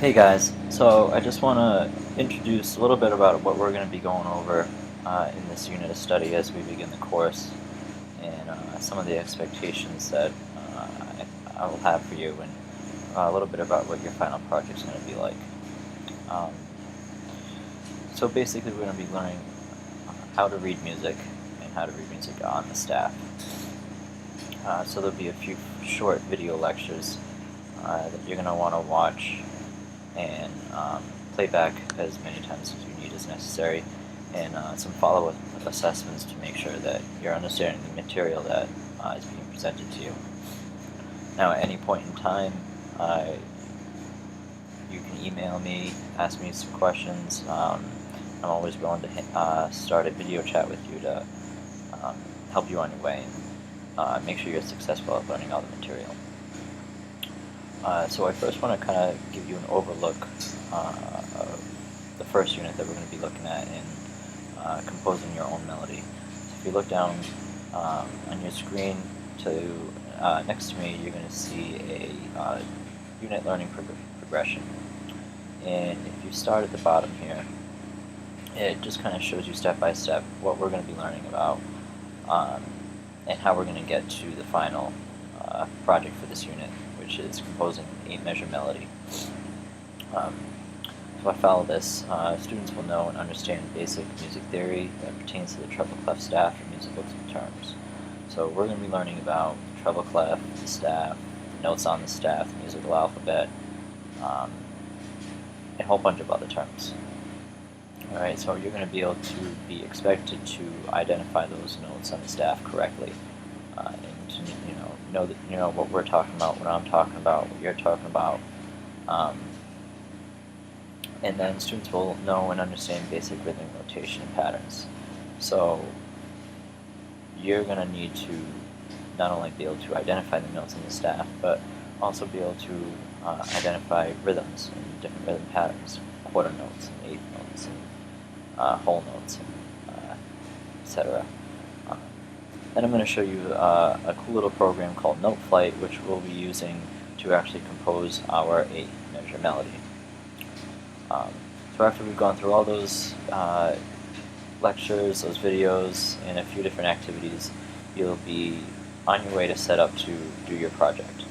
Hey guys, so I just want to introduce a little bit about what we're going to be going over in this unit of study as we begin the course, and some of the expectations that I will have for you, and a little bit about what your final project is going to be like. Um, so basically we're going to be learning how to read music and how to read music on the staff. So there'll be a few short video lectures that you're going to want to watch and play back as many times as you need as necessary, and some follow-up assessments to make sure that you're understanding the material that is being presented to you. Now, at any point in time, you can email me, ask me some questions. I'm always willing to start a video chat with you to help you on your way and make sure you're successful at learning all the material. So I first want to kind of give you an overlook of the first unit that we're going to be looking at in composing your own melody. So if you look down on your screen next to me, you're going to see a unit learning progression. And if you start at the bottom here, it just kind of shows you step by step what we're going to be learning about and how we're going to get to the final project for this unit, which is composing an 8-measure melody. If I follow this, students will know and understand basic music theory that pertains to the treble clef staff and musical terms. So we're going to be learning about the treble clef, the staff, the notes on the staff, the musical alphabet, and a whole bunch of other terms. Alright, so you're going to be able to be expected to identify those notes on the staff correctly, and to know that what we're talking about, what I'm talking about, what you're talking about, and then students will know and understand basic rhythmic notation and patterns. So you're going to need to not only be able to identify the notes on the staff, but also be able to identify rhythms and different rhythm patterns, quarter notes and eighth notes and whole notes, and etc. Then I'm going to show you a cool little program called Noteflight, which we'll be using to actually compose our 8-measure melody. So after we've gone through all those lectures, those videos, and a few different activities, you'll be on your way to set up to do your project.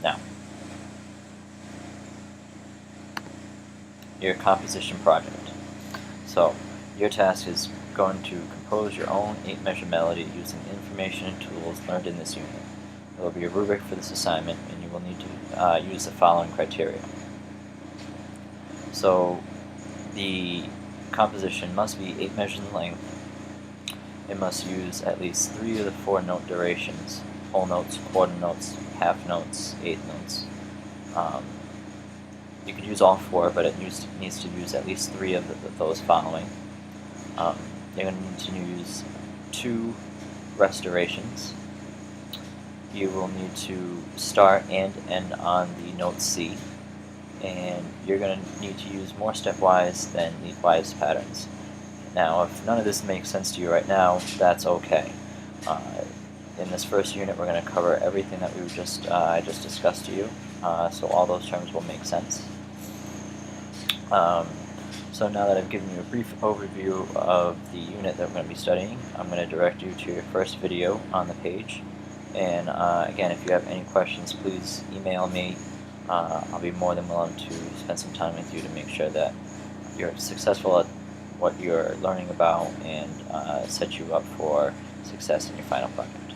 Now, your composition project. So your task is going to compose your own 8-measure melody using information and tools learned in this unit. There will be a rubric for this assignment, and you will need to use the following criteria. So the composition must be 8 measures in length. It must use at least 3 of the 4 note durations: whole notes, quarter notes, half notes, eighth notes. You could use all 4, but it needs to use at least 3 of those following. You're going to need to use 2 restorations. You will need to start and end on the note C, and you're going to need to use more stepwise than leadwise patterns. Now, if none of this makes sense to you right now, that's okay. In this first unit, we're going to cover everything that we I just discussed to you, so all those terms will make sense. So now that I've given you a brief overview of the unit that we're going to be studying, I'm going to direct you to your first video on the page. And again, if you have any questions, please email me. I'll be more than willing to spend some time with you to make sure that you're successful at what you're learning about and set you up for success in your final project.